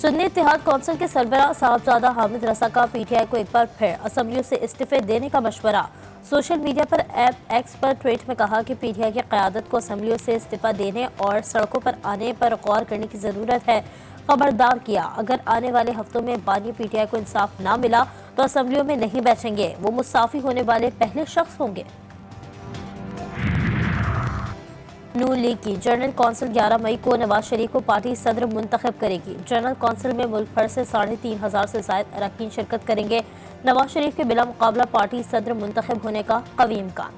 सुन्नी इत्तेहाद council के सरबराह साहबजादा हामिद रसा का पीटीआई को एक बार फिर असेंबलियों से इस्तीफे देने का मशवरा। सोशल मीडिया पर ऐप एक्स पर ट्वीट में कहा कि पीटीआई की क़यादत को असेंबलियों से इस्तीफा देने और सड़कों पर आने पर गौर करने की ज़रूरत है। खबरदार किया, अगर आने वाले हफ्तों में बानी पीटीआई को इंसाफ ना मिला तो असेंबलियों में नहीं बैठेंगे। वो मुस्ताफी होने वाले पहले शख्स होंगे। नून लीग की जनरल कौंसिल 11 मई को नवाज शरीफ को पार्टी सदर मुंतखब करेगी। जनरल कौंसिल में मुल्क भर से 3,500 से ज्यादा अरकान शिरकत करेंगे। नवाज शरीफ के बिला मुकाबला पार्टी सदर मुंतखब होने का कवी इम्कान।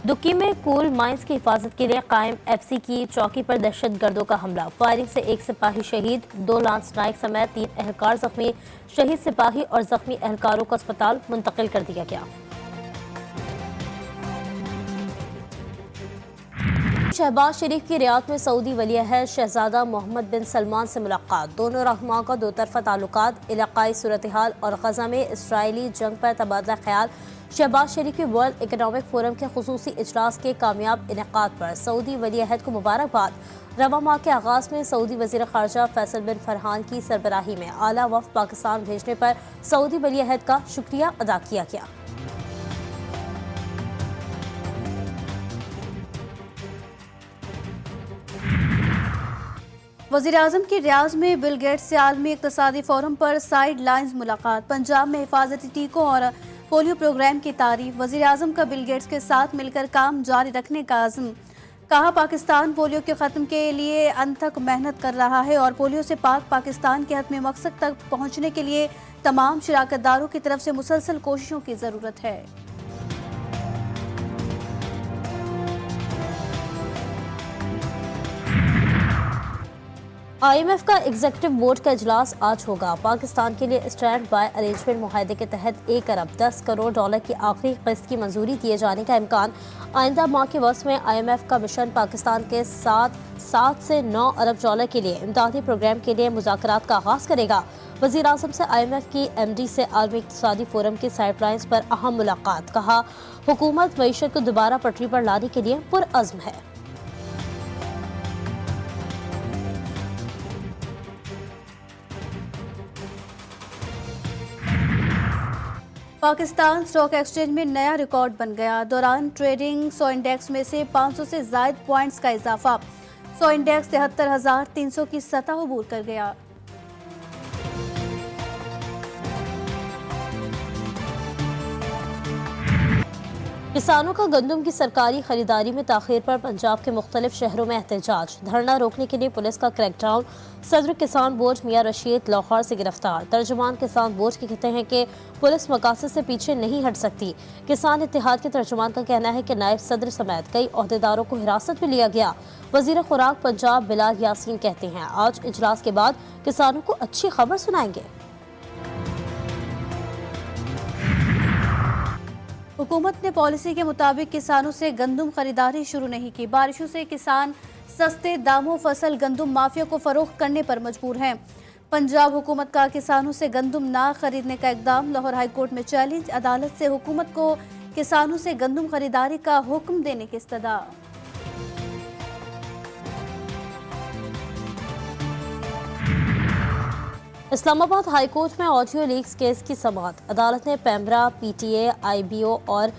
दुक्की में कोल माइंस की हिफाजत के लिए कायम एफसी की चौकी पर दहशतगर्दों का हमला। फायरिंग से एक सिपाही शहीद, 2 लांस नाइक समेत 3 एहलकार जख्मी। शहीद सिपाही और जख्मी एहलकारों को अस्पताल मुंतकिल कर दिया गया। शहबाज शरीफ की रियाद में सऊदी वलीअहद शहजादा मोहम्मद बिन सलमान से मुलाकात। दोनों रहनुमाओं का दो तरफा ताल्लुकात, इलाकाई सूरत हाल और गजा में इसराइली जंग पर तबादला ख्याल। शहबाज शरीफ के वर्ल्ड इकनॉमिक फोरम के खुसूसी इजलास के कामयाब इनेकाद पर सऊदी वलीअहद को मुबारकबाद। रवा माह के आगाज में सऊदी वजीर खारजा फैसल बिन फरहान की सरबराही में आला वफ्द पाकिस्तान भेजने पर सऊदी वलीअहद का शुक्रिया अदा किया गया। वज़ीर-ए-आज़म की रियाज में बिल गेट्स से आलमी इक़्तिसादी फोरम पर साइड लाइन्स मुलाकात। पंजाब में हिफाजती टीकों और पोलियो प्रोग्राम की तारीफ। वज़ीर-ए-आज़म का बिल गेट्स के साथ मिलकर काम जारी रखने का अज़्म। कहा, पाकिस्तान पोलियो के ख़त्म के लिए अनथक मेहनत कर रहा है और पोलियो से पाक पाकिस्तान के हतमी मकसद तक पहुँचने के लिए तमाम शिराकतदारों की तरफ से मुसलसल कोशिशों की ज़रूरत है। IMF का एग्जीक्यूटिव बोर्ड का इजलास आज होगा। पाकिस्तान के लिए स्टैंड बाय अरेंजमेंट मुआहदे के तहत 1 अरब 10 करोड़ डॉलर की आखिरी किस्त की मंजूरी दिए जाने का इम्कान। आइंदा माह के वक्त में IMF का मिशन पाकिस्तान के साथ 7 से 9 अरब डॉलर के लिए इमदादी प्रोग्राम के लिए मुज़ाकरात का आगाज करेगा। वज़ीर आज़म से IMF की MD से आलमी इक़्तिसादी फोरम की साइडलाइंस पर अहम मुलाकात। कहा, हुकूमत मईशत को दोबारा पटरी पर लाने के लिए पुरअज़्म है। पाकिस्तान स्टॉक एक्सचेंज में नया रिकॉर्ड बन गया। दौरान ट्रेडिंग 100 इंडेक्स में से 500 से ज़ायद पॉइंट्स का इजाफा। 100 इंडेक्स 73,300 की सतह अबूर कर गया। किसानों का गंदम की सरकारी खरीदारी में ताखीर पर पंजाब के मुख्तलिफ शहरों में एहतजाज। धरना रोकने के लिए पुलिस का क्रैकडाउन। सदर किसान बोर्ड मियां रशीद लाहौर से गिरफ्तार। तर्जुमान किसान बोर्ड के कहते हैं कि पुलिस मकासद से पीछे नहीं हट सकती। किसान इत्तेहाद के तर्जुमान का कहना है कि नायब सदर समेत कई ओहदेदारों को हिरासत में लिया गया। वजीर खुराक पंजाब बिलाल यासीन कहते हैं, आज इजलास के बाद किसानों को अच्छी खबर सुनाएंगे। हुकूमत ने पॉलिसी के मुताबिक किसानों से गंदम खरीदारी शुरू नहीं की। बारिशों से किसान सस्ते दामों फसल गंदम माफिया को फरोख्त करने पर मजबूर हैं। पंजाब हुकूमत का किसानों से गंदम ना खरीदने का इकदाम। लाहौर हाई कोर्ट में चैलेंज। अदालत से हुकूमत को किसानों से गंदम खरीदारी का हुक्म देने की इस्तदा। इस्लामाबाद हाई कोर्ट में ऑडियो लीक्स केस की समाअत। अदालत ने पैमरा, PTA, IBO और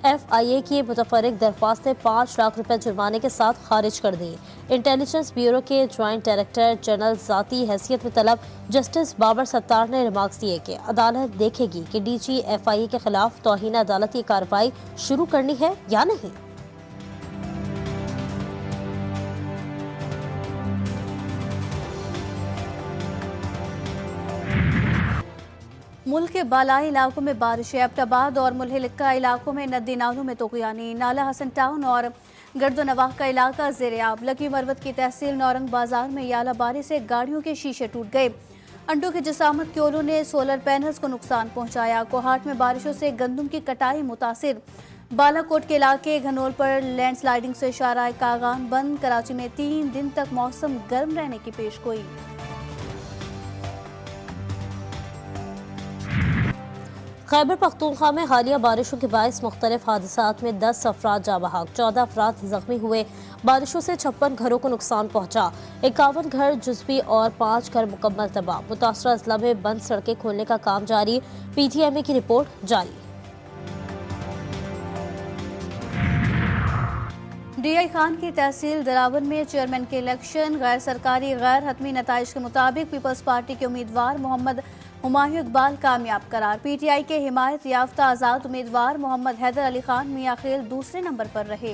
FIA की मुतफर्रिक दरख्वास्तें 5 लाख रुपए जुर्माने के साथ खारिज कर दी। इंटेलिजेंस ब्यूरो के ज्वाइंट डायरेक्टर जनरल ज़ाती हैसियत में तलब जस्टिस बाबर सत्तार ने रिमार्क्स दिए कि अदालत देखेगी कि DG FIA के खिलाफ तौहीन अदालत की कार्रवाई शुरू करनी है या नहीं। मुल्क के बालाई इलाकों में बारिश। एबटाबाद और मुल्हिका इलाकों में नदी नालों में तोगयानी। नाला हसन टाउन और गर्दोनवाह का इलाका ज़ेर-ए-आब। लकी मरवत की तहसील नौरंग बाजार में यालाबारी से गाड़ियों के शीशे टूट गए। अंडों की जसामत क्योलों ने सोलर पैनल्स को नुकसान पहुंचाया। कोहाट में बारिशों से गंदम की कटाई मुतासिर। बालाकोट के इलाके घनौल पर लैंडस्लाइडिंग से शारा कागान बंद। कराची में 3 दिन तक मौसम गर्म रहने की पेशगोई। खैबर पख्तूनख्वा में हालिया बारिशों के बायस मुख्तलिफ हादसात में 10 अफराद जाँ बहक, 14 अफराद जख्मी हुए। बारिशों से 56 घरों को नुकसान पहुंचा, 51 घर जुज़वी और 5 घर मुकम्मल तबाह। मुतासरा अजला में बंद सड़कें खोलने का काम जारी, PTMA की रिपोर्ट जारी। DI खान की तहसील दरावन में चेयरमैन के इलेक्शन, गैर सरकारी गैर हतमी नताइज के मुताबिक पीपल्स पार्टी के उम्मीदवार मोहम्मद हुमायूं इकबाल कामयाब करार। PTI के हिमायत याफ्ता आज़ाद उम्मीदवार मोहम्मद हैदर अली खान मियां खेल दूसरे नंबर पर रहे।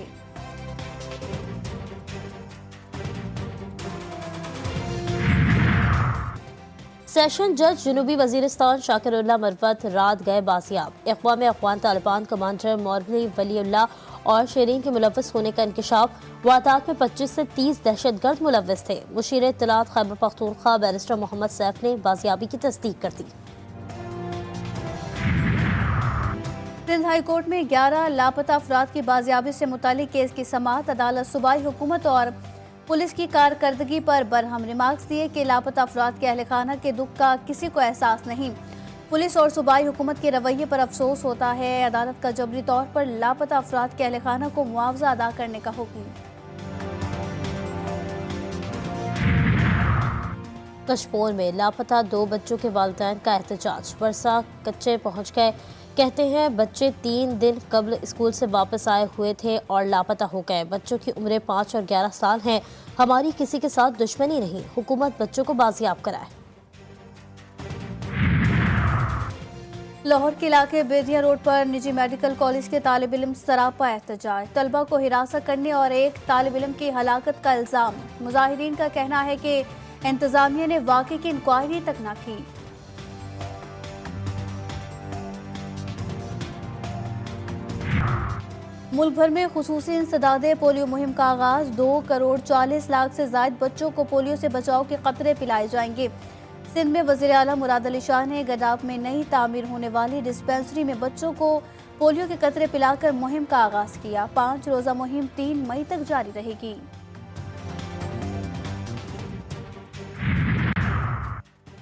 सेशन जज जनूबी वजीरिस्तान शाकिरुल्लाह मरवत रात गए बासियाब। अक़वाम अफ़गान तालिबान कमांडर मौलवी वलीउल्लाह और शेरीन के मुलव्वस होने का इंकशाफ। वारदात में 25 से 30 दहशतगर्द मुलव्वस थे। मुशीर इत्तलात खैबर पख्तूनख्वा बैरिस्टर मोहम्मद सैफ ने बाजियाबी की तस्दीक कर दी। सिंध हाई कोर्ट में 11 लापता अफराद की बाजियाबी से मुतालिक केस की समाअत। अदालत सूबाई हुकूमत और पुलिस की कारकर्दगी पर बरहम रिमार्क्स दिए कि लापता अफराद के अहल खाना के दुख का किसी को एहसास नहीं। पुलिस और सूबाई हुकूमत के रवैये पर अफसोस होता है। अदालत का जबरी तौर पर लापता अफराद के अहल खाना को मुआवजा अदा करने का हुक्म। कशपोर में लापता 2 बच्चों के वालिदैन का एहतजाज। वर्षा कच्चे पहुंच गए, कहते हैं बच्चे 3 दिन कबल स्कूल से वापस आए हुए थे और लापता हो गए। बच्चों की उम्रें 5 और 11 साल हैं। हमारी किसी के साथ दुश्मनी नहीं, हुकूमत बच्चों को बाजियाब कराए। लाहौर के इलाके बेदिया रोड पर निजी मेडिकल कॉलेज के तालिब इल्म सरापा एहतजाज। तलबा को हिरासत करने और एक तालिब इल्म की हलाकत का इल्जाम। मुजाहिरीन का कहना है कि इंतजामिया ने वाक़े की इंक्वायरी तक न की। मुल्क भर में खुसूसी इंसदादे पोलियो मुहिम का आगाज। 2 करोड़ 40 लाख से जायद बच्चों को पोलियो से बचाव के कतरे पिलाए जाएंगे। सिंध में वज़ीर आला मुराद अली शाह ने गडाब में नई तामीर होने वाली डिस्पेंसरी में बच्चों को पोलियो के कतरे पिलाकर मुहिम का आगाज किया। 5 रोज़ा मुहिम 3 मई तक जारी रहेगी।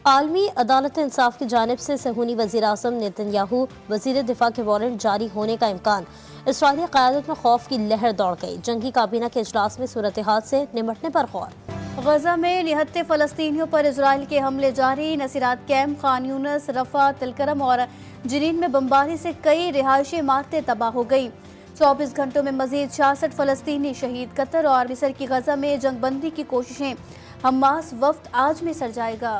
आलमी अदालत इंसाफ की जानिब से सहूनी वज़ीर आज़म नेतन्याहू वज़ीर दिफा के वारंट जारी होने का इम्कान। इसराइली क़यादत में खौफ की लहर दौड़ गई। जंगी काबीना के इजलास में सूरत हाल से निमटने पर गौर। गजा में निहत्ते फ़लस्तीनियों पर इजराइल के हमले जारी। नसीरात कैम्प, खान यूनस, रफा, तिलकरम और जनीन में बमबारी से कई रिहायशी इमारतें तबाह हो गई। 24 घंटों में मजीद 66 फ़लस्तीनी शहीद। कतर और मिस्र की गजा में जंगबंदी की कोशिशें। हमास वफ्द आज में सर जाएगा।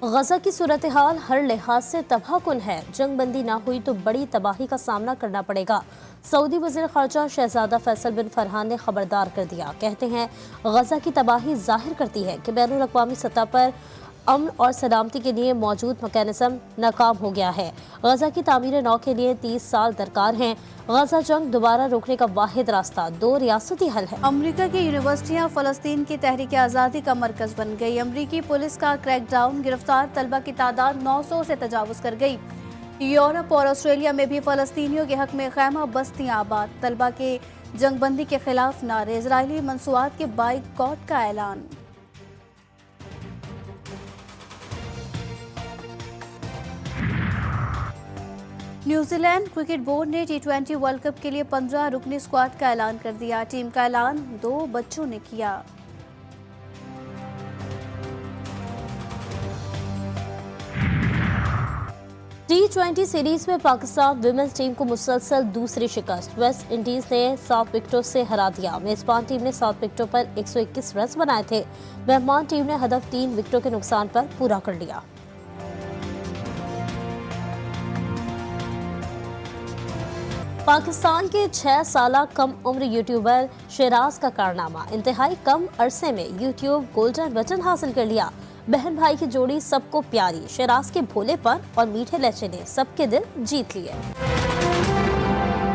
गजा की सूरत हाल हर लिहाज से तबाहकुन है। जंग बंदी ना हुई तो बड़ी तबाही का सामना करना पड़ेगा। सऊदी वज़ीर ख़ारजा शहज़ादा फैसल बिन फरहान ने खबरदार कर दिया। कहते हैं गजा की तबाही जाहिर करती है कि बैनुल अक़वामी सतह पर अमन और सलामती के लिए मौजूद मैकेनिज़्म नाकाम हो गया है। गजा की तामीर नौ के लिए 30 साल दरकार हैं। गजा जंग दोबारा रोकने का वाहिद रास्ता 2 रियासती हल है। अमरीका की यूनिवर्सिटियां फ़लस्तीन की तहरीक आज़ादी का मरकज बन गई। अमरीकी पुलिस का क्रैकडाउन। गिरफ्तार तलबा की तादाद 900 से तजावुज़ कर गई। यूरोप और ऑस्ट्रेलिया में भी फ़लस्तीनियों के हक में खैमा बस्तियां आबाद। तलबा के जंगबंदी के खिलाफ नारे। इजरायली मंसूबात के बाइकॉट का ऐलान। न्यूजीलैंड क्रिकेट बोर्ड ने T20 वर्ल्ड कप के लिए 15 रुकनी स्क्वाड का ऐलान कर दिया। टीम का ऐलान 2 बच्चों ने किया। T20 सीरीज में पाकिस्तान विमेंस टीम को मुसलसल दूसरी शिकस्त। वेस्ट इंडीज ने 7 विकेटों से हरा दिया। मेजबान टीम ने 7 विकेटों पर 121 रन बनाए थे। मेहमान टीम ने हदफ 3 विकेटों के नुकसान पर पूरा कर लिया। पाकिस्तान के 6 साला कम उम्र यूट्यूबर शेराज का कारनामा। इंतहाई कम अरसे में यूट्यूब गोल्डन बटन हासिल कर लिया। बहन भाई की जोड़ी सबको प्यारी। शेराज के भोलेपन और मीठे लहजे ने सबके दिल जीत लिए।